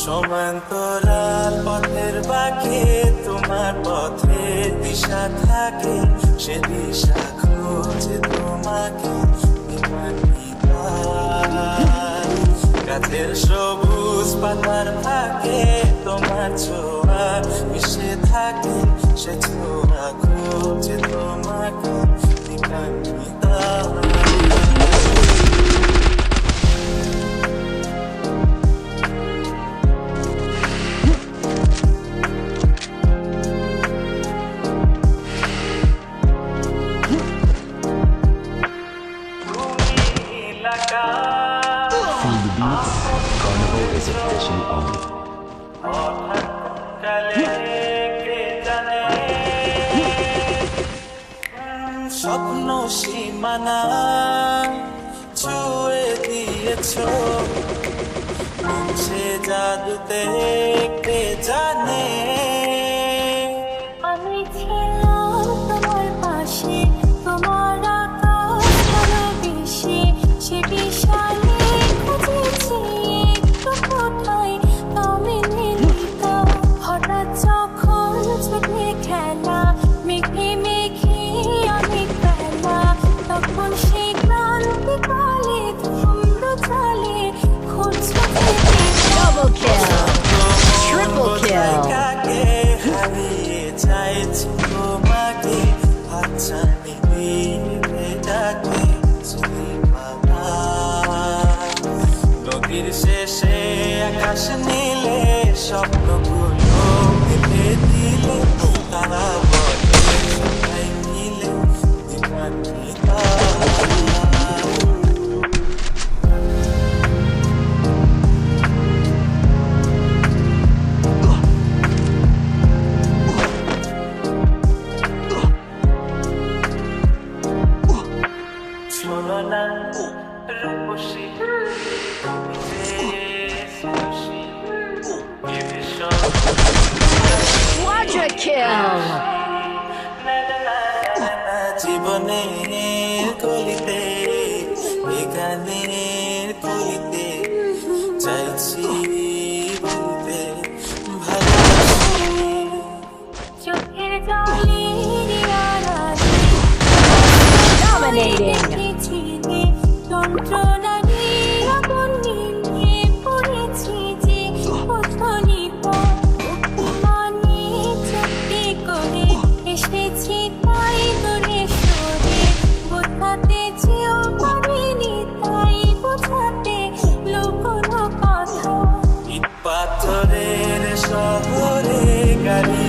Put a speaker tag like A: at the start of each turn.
A: সমান্তরাল পথের বাঁকে তোমার পথের দিশা থাকে, সে দিশা খোঁজে তোমাকে গাছের সবুজ পাতার ফাঁকে তোমার ছোঁয়া মিশে থাকে, সে ছোঁয়া খোঁজে তোমাকে
B: Feel the beats, Carnival is officially on.
A: স্বপ্ন সীমানা ছুঁয়ে দিয়েছ, সে জাদুতে কে জানে।
C: আমি ছিলাম তোমার পাশে, তোমার আকাশ ভালোবেসে, সে বিশালে খুঁজেছি একটু কোথায় তুমি নিলিতা। হঠাৎ যখন ছুটে খেলা মেঘে মেঘে অনেক বেলা, তখন সে ক্লান্তি কালে ধুমরো চালে খুঁজছো
D: Double kill! Triple kill!
A: হারিয়ে চাইছি তোমাকে, হাতছানি দিয়ে ডাকে নদীর শেষে আকাশ নীলে স্বপ্নগুলো কেটে দিলে, তারা বলে সবাই মিলে দিবান্বিতা। শোনো না রূপসী, তুমি যে সুখী, এ ভীষণ
D: Quadra kill!
A: জীবনের কলিতে, গানের কলিতে চাইছি বলতে ভালোবাসি।
C: চোখের জলের আড়ালে
D: Dominating!
C: দেখেছি যে যন্ত্রণা নিয়ে আগুন নিয়ে পড়েছি যে পথনিত মানে চুক্তি করে এসেছি তাই দূরে সরে, বোঝাতে চেয়েও পারিনি তাই বোঝাতে লুকোনো কথা।
A: ইট পাথরের শহরে গাড়ি